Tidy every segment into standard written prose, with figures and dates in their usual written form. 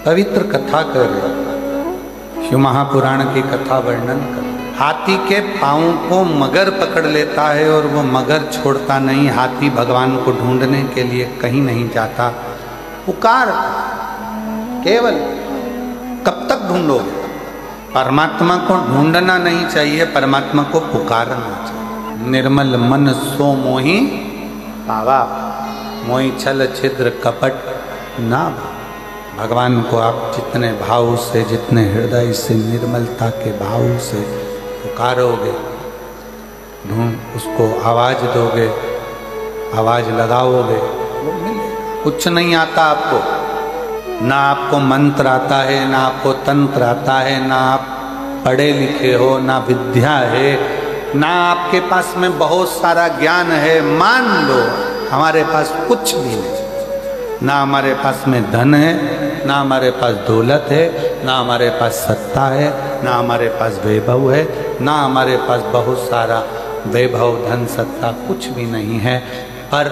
पवित्र कथा कर रहे, शिव महापुराण की कथा वर्णन कर। हाथी के पाँव को मगर पकड़ लेता है और वो मगर छोड़ता नहीं। हाथी भगवान को ढूंढने के लिए कहीं नहीं जाता, पुकार केवल। कब तक ढूंढोगे? परमात्मा को ढूंढना नहीं चाहिए, परमात्मा को पुकारना चाहिए। निर्मल मन सो मोहि पावा, मोहि छल छिद्र कपट ना। भगवान को आप जितने भाव से, जितने हृदय से, निर्मलता के भाव से पुकारोगे, उसको आवाज दोगे, आवाज लगाओगे, वो मिलेगा। कुछ नहीं आता आपको, ना आपको मंत्र आता है, ना आपको तंत्र आता है, ना आप पढ़े लिखे हो, ना विद्या है, ना आपके पास में बहुत सारा ज्ञान है। मान लो हमारे पास कुछ भी नहीं, ना हमारे पास में धन है, ना हमारे पास दौलत है, ना हमारे पास सत्ता है, ना हमारे पास वैभव है, ना हमारे पास बहुत सारा वैभव, धन, सत्ता कुछ भी नहीं है। पर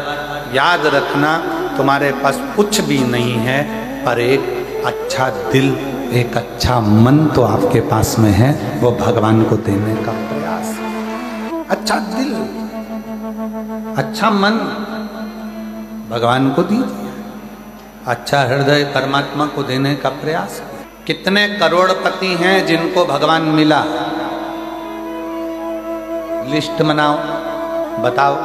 याद रखना, तुम्हारे पास कुछ भी नहीं है, पर एक अच्छा दिल, एक अच्छा मन तो आपके पास में है। वो भगवान को देने का प्रयास। अच्छा दिल, अच्छा मन भगवान को दीजिए, अच्छा हृदय परमात्मा को देने का प्रयास। कितने करोड़पति हैं जिनको भगवान मिला? लिस्ट बनाओ, बताओ।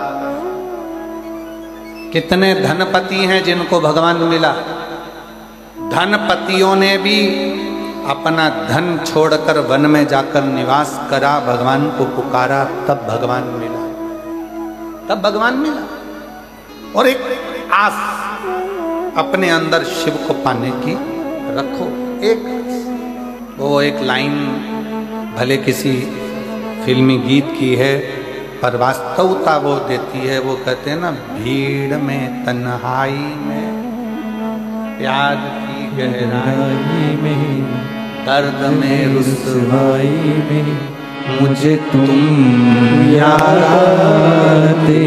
कितने धनपति हैं जिनको भगवान मिला? धनपतियों ने भी अपना धन छोड़कर वन में जाकर निवास करा, भगवान को पुकारा, तब भगवान मिला, तब भगवान मिला। और एक आस अपने अंदर शिव को पाने की रखो। एक लाइन भले किसी फिल्मी गीत की है, पर वास्तवता वो देती है। वो कहते हैं ना, भीड़ में तन्हाई में, प्यार की गहराई में, दर्द में रुसवाई में, मुझे तुम याद आते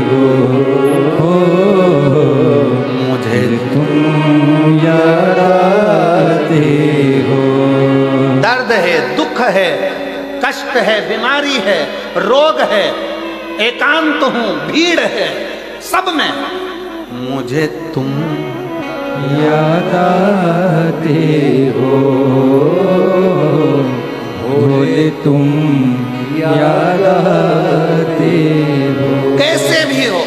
हो, मुझे तुम याद आते हो। दर्द है, दुख है, कष्ट है, बीमारी है, रोग है, एकांत हूँ, भीड़ है, सब में मुझे तुम याद आते हो, मुझे तुम याद आते हो। कैसे भी हो,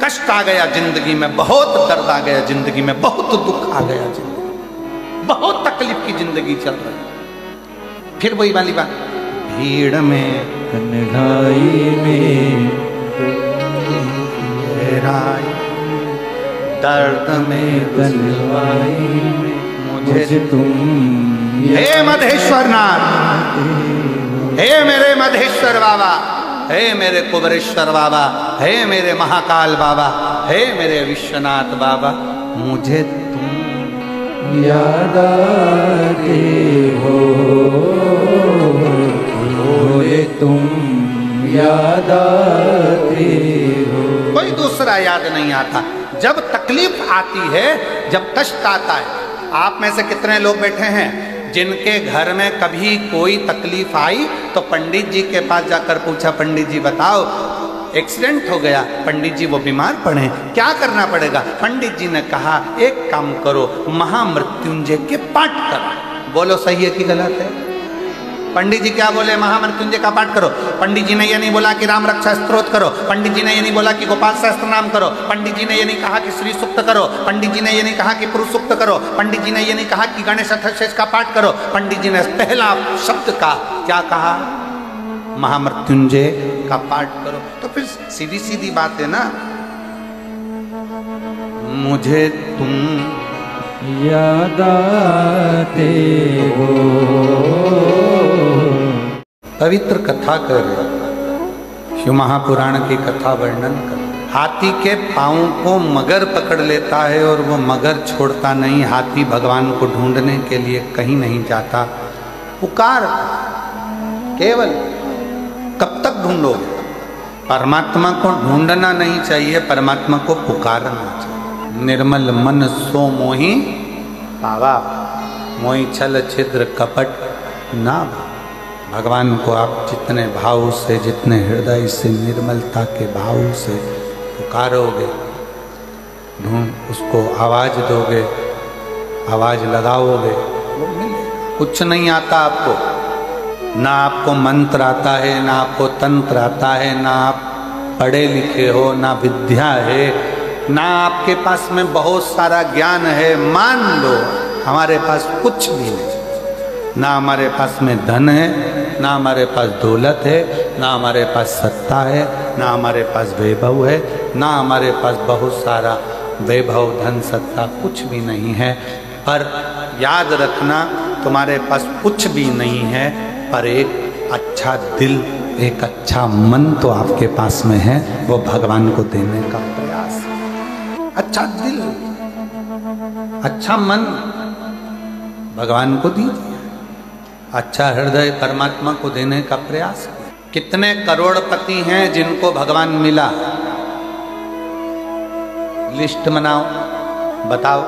कष्ट आ गया जिंदगी में, बहुत दर्द आ गया जिंदगी में, बहुत दुख आ गया जिंदगी में, बहुत तकलीफ की जिंदगी चल रही। फिर वही वाली बात, भीड़ में तन्हाई में, गहराई, दर्द में तन्हाई में, मुझे तुम। हे मधेश्वर नाथ, हे मेरे मधेश्वर बाबा, हे मेरे कुबरेश्वर बाबा, हे मेरे महाकाल बाबा, हे मेरे विश्वनाथ बाबा, मुझे तुम याद आते हो, मुझे तुम याद आते हो। कोई दूसरा याद नहीं आता। जब तकलीफ आती है, जब कष्ट आता है, आप में से कितने लोग बैठे हैं जिनके घर में कभी कोई तकलीफ आई तो पंडित जी के पास जाकर पूछा, पंडित जी बताओ एक्सीडेंट हो गया, पंडित जी वो बीमार पड़े, क्या करना पड़ेगा? पंडित जी ने कहा एक काम करो, महामृत्युंजय के पाठ करो। बोलो सही है कि गलत है? पंडित जी क्या बोले? महामृत्युंजय का पाठ करो। पंडित जी ने ये नहीं बोला कि राम रक्षा स्तोत्र करो, पंडित जी ने ये नहीं बोला कि गोपाल सहस्त्र नाम करो, पंडित जी ने ये नहीं कहा कि श्री सूक्त करो, पंडित जी ने ये नहीं कहा कि पुरुष सूक्त करो, पंडित जी ने ये नहीं कहा कि गणेश अथर्वशीर्ष का पाठ करो। पंडित जी ने पहला शब्द का क्या कहा? महामृत्युंजय का पाठ करो। तो फिर सीधी सीधी बात है ना, मुझे तुम याद आते हो। पवित्र कथा कर रहे, शिव महापुराण की कथा वर्णन कर। हाथी के पाँव को मगर पकड़ लेता है और वो मगर छोड़ता नहीं। हाथी भगवान को ढूंढने के लिए कहीं नहीं जाता, पुकार केवल। कब तक ढूंढोगे? परमात्मा को ढूंढना नहीं चाहिए, परमात्मा को पुकारना चाहिए। निर्मल मन सो मोहि पावा मोहि छल छिद्र कपट ना। भगवान को आप जितने भाव से, जितने हृदय से, निर्मलता के भाव से पुकारोगे, ढूंढ उसको आवाज दोगे, आवाज लगाओगे, वो मिलेगा। कुछ नहीं आता आपको, ना आपको मंत्र आता है, ना आपको तंत्र आता है, ना आप पढ़े लिखे हो, ना विद्या है, ना आपके पास में बहुत सारा ज्ञान है। मान लो हमारे पास कुछ भी नहीं, ना हमारे पास में धन है, ना हमारे पास दौलत है, ना हमारे पास सत्ता है, ना हमारे पास वैभव है, ना हमारे पास बहुत सारा वैभव, धन, सत्ता कुछ भी नहीं है। पर याद रखना, तुम्हारे पास कुछ भी नहीं है, पर एक अच्छा दिल, एक अच्छा मन तो आपके पास में है, वो भगवान को देने का प्रयास। अच्छा दिल, अच्छा मन भगवान को दीजिए, अच्छा हृदय परमात्मा को देने का प्रयास। कितने करोड़पति हैं जिनको भगवान मिला? लिस्ट बनाओ, बताओ।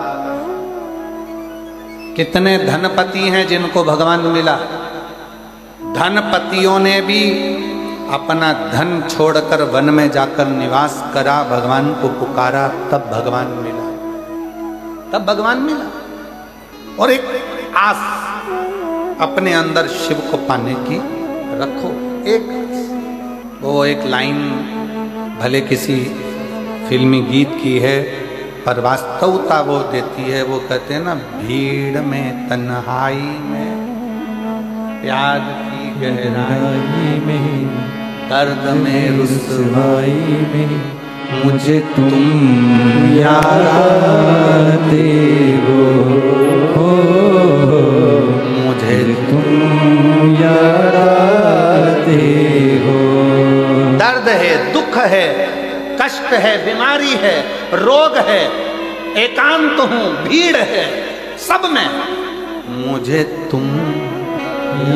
कितने धनपति हैं जिनको भगवान मिला? धनपतियों ने भी अपना धन छोड़कर वन में जाकर निवास करा, भगवान को पुकारा, तब भगवान मिला, तब भगवान मिला। और एक आस अपने अंदर शिव को पाने की रखो। एक लाइन भले किसी फिल्मी गीत की है, पर वास्तवता वो देती है। वो कहते हैं ना, भीड़ में तन्हाई में, प्यार की गहराई में, दर्द में रुसवाई में, मुझे तुम याद आते हो, मुझे तुम याद आते हो। दर्द है, दुख है, कष्ट है, बीमारी है, रोग है, एकांत हूं, भीड़ है, सब में मुझे तुम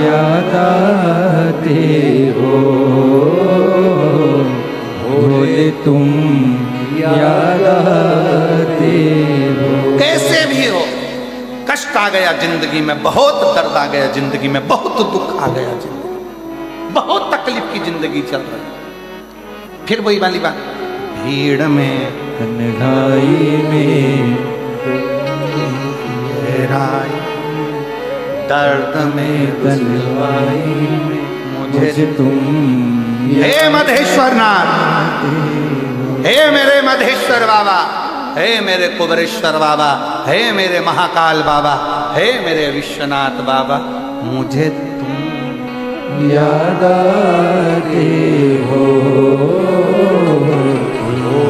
याद आते हो, मुझे तुम याद आते हो। कैसे भी हो, कष्ट आ गया जिंदगी में, बहुत दर्द आ गया जिंदगी में, बहुत दुख आ गया जिंदगी में, बहुत तकलीफ की जिंदगी चल रही। फिर वही वाली बात, भीड़ में तन्हाई में, गहराई दर्द में तन्हाई में, मुझे तुम। हे मधेश्वर नाथ, हे मेरे मधेश्वर बाबा, हे मेरे कुबरेश्वर बाबा, हे मेरे महाकाल बाबा, हे मेरे विश्वनाथ बाबा, मुझे तुम याद आते हो,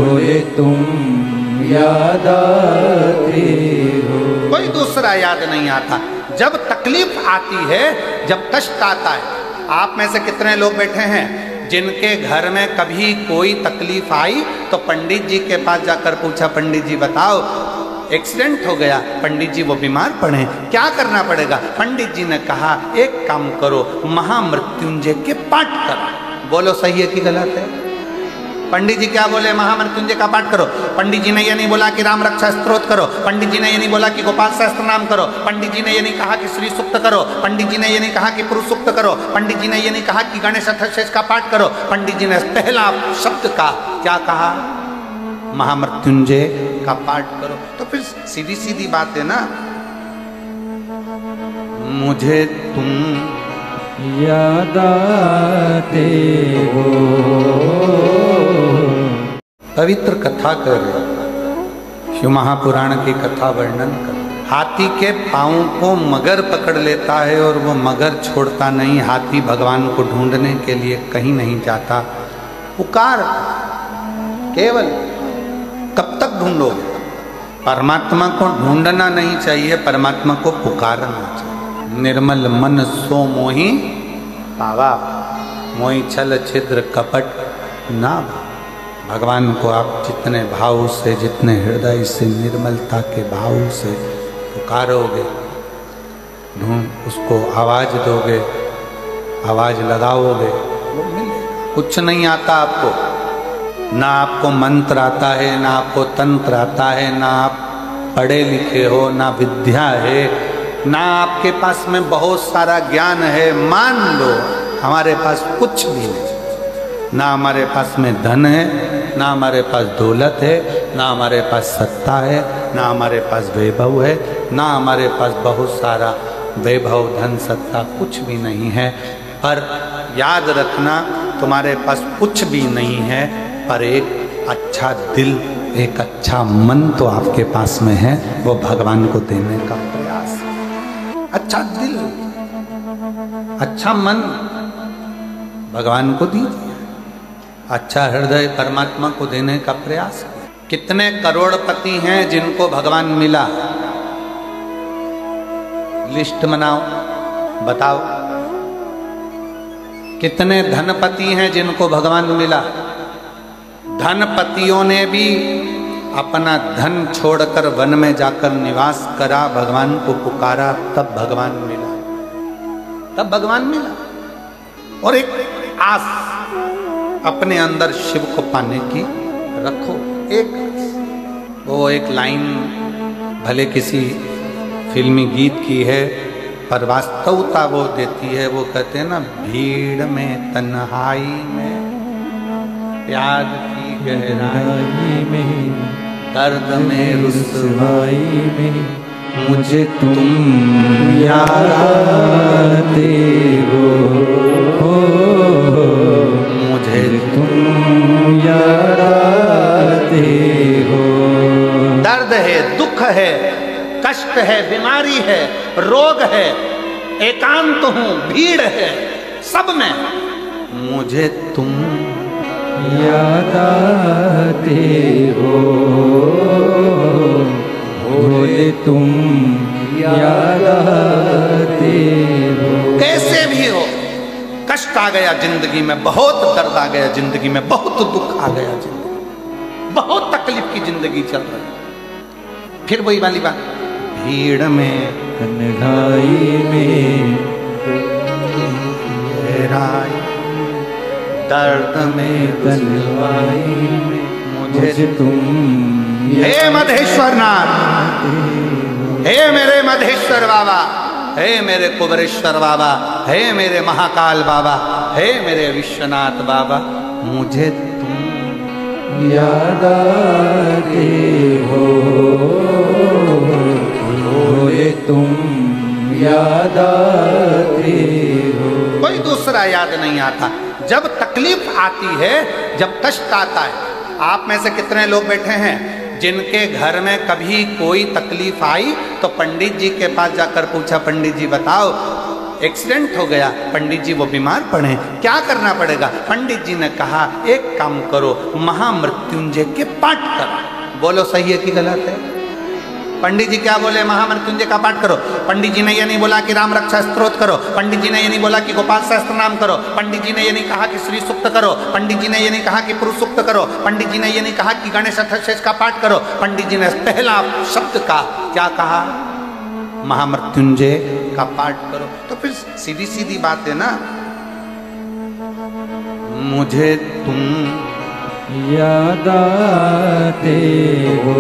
मुझे तुम याद आते हो। कोई दूसरा याद नहीं आता। जब तकलीफ आती है, जब कष्ट आता है, आप में से कितने लोग बैठे हैं जिनके घर में कभी कोई तकलीफ आई तो पंडित जी के पास जाकर पूछा, पंडित जी बताओ एक्सीडेंट हो गया, पंडित जी वो बीमार पड़े, क्या करना पड़ेगा? पंडित जी ने कहा एक काम करो, महामृत्युंजय के पाठ करो। बोलो सही है कि गलत है? पंडित जी क्या बोले? महामृत्युंजय का पाठ करो। पंडित जी ने ये नहीं बोला कि राम रक्षा स्तोत्र करो, पंडित जी ने ये नहीं बोला कि गोपाल सहस्त्र नाम करो, पंडित जी ने ये नहीं कहा कि श्री सूक्त करो, पंडित जी ने ये नहीं कहा कि पुरुष सूक्त करो, पंडित जी ने ये नहीं कहा कि गणेश अथर्वशीष का पाठ करो। पंडित जी ने पहला शब्द का क्या कहा? महामृत्युंजय का पाठ करो। तो फिर सीधी सीधी बात है ना, मुझे तुम याद आते हो। पवित्र कथा कर रहे, शिव महापुराण की कथा वर्णन कर। हाथी के पाँव को मगर पकड़ लेता है और वो मगर छोड़ता नहीं। हाथी भगवान को ढूंढने के लिए कहीं नहीं जाता, पुकार केवल। कब तक ढूंढोगे? परमात्मा को ढूंढना नहीं चाहिए, परमात्मा को पुकारना चाहिए। निर्मल मन सो मोहि पावा, मोहि छल छिद्र कपट ना। भगवान को आप जितने भाव से, जितने हृदय से, निर्मलता के भाव से पुकारोगे, ढूंढ उसको आवाज दोगे, आवाज लगाओगे, वो मिलेगा। कुछ नहीं आता आपको, ना आपको मंत्र आता है, ना आपको तंत्र आता है, ना आप पढ़े लिखे हो, ना विद्या है, ना आपके पास में बहुत सारा ज्ञान है, मान लो हमारे पास कुछ भी नहीं, ना हमारे पास में धन है, ना हमारे पास दौलत है, ना हमारे पास सत्ता है, ना हमारे पास वैभव है, ना हमारे पास बहुत सारा वैभव धन सत्ता कुछ भी नहीं है। पर याद रखना, तुम्हारे पास कुछ भी नहीं है, पर एक अच्छा दिल, एक अच्छा मन तो आपके पास में है, वो भगवान को देने का प्रयास। अच्छा दिल, अच्छा मन भगवान को दीजिए, अच्छा हृदय परमात्मा को देने का प्रयास। कितने करोड़पति हैं जिनको भगवान मिला? लिस्ट बनाओ, बताओ। कितने धनपति हैं जिनको भगवान मिला? धनपतियों ने भी अपना धन छोड़कर वन में जाकर निवास करा, भगवान को पुकारा, तब भगवान मिला, तब भगवान मिला। और एक आस अपने अंदर शिव को पाने की रखो, एक वो एक लाइन भले किसी फिल्मी गीत की है, पर वास्तवता वो देती है। वो कहते हैं ना, भीड़ में तन्हाई में, प्यार की गहराई में, दर्द में रुसवाई में, मुझे तुम याद आते हो, मुझे तुम याद आते हो। दर्द है, दुख है, कष्ट है, बीमारी है, रोग है, एकांत हूं, भीड़ है, सब में मुझे तुम याद आते हो, भोले तुम याद आते हो। कैसे भी हो, कष्ट आ गया जिंदगी में, बहुत दर्द आ गया जिंदगी में, बहुत दुख आ गया जिंदगी में, बहुत तकलीफ की जिंदगी चल रही, फिर वही वाली बात, भीड़ में तन्हाई में, गहराई दर्द में तन्हाई में, मुझे तुम। हे मधेश्वर नाथ, हे मेरे मधेश्वर बाबा, हे मेरे कुबरेश्वर बाबा, हे मेरे महाकाल बाबा, हे मेरे विश्वनाथ बाबा, मुझे तुम याद आते हो, भोले तुम याद आते हो। कोई दूसरा याद नहीं आता। जब तकलीफ आती है, जब कष्ट आता है, आप में से कितने लोग बैठे हैं जिनके घर में कभी कोई तकलीफ आई तो पंडित जी के पास जाकर पूछा, पंडित जी बताओ एक्सीडेंट हो गया, पंडित जी वो बीमार पड़े, क्या करना पड़ेगा? पंडित जी ने कहा एक काम करो, महामृत्युंजय के पाठ करो। बोलो सही है कि गलत है? पंडित जी क्या बोले? महामृत्युंजय का पाठ करो। पंडित जी ने ये नहीं बोला कि राम रक्षा स्तोत्र करो, पंडित जी ने ये नहीं बोला कि गोपाल सहस्त्र नाम करो, पंडित जी ने ये नहीं कहा कि श्री सूक्त करो, पंडित जी ने ये नहीं कहा कि पुरुष सूक्त करो, पंडित जी ने ये नहीं कहा कि गणेश अथर्वशीर्ष का पाठ करो। पंडित जी ने पहला शब्द का क्या कहा? महामृत्युंजय का पाठ करो। तो फिर सीधी सीधी बात है ना, मुझे तुम याद आते हो,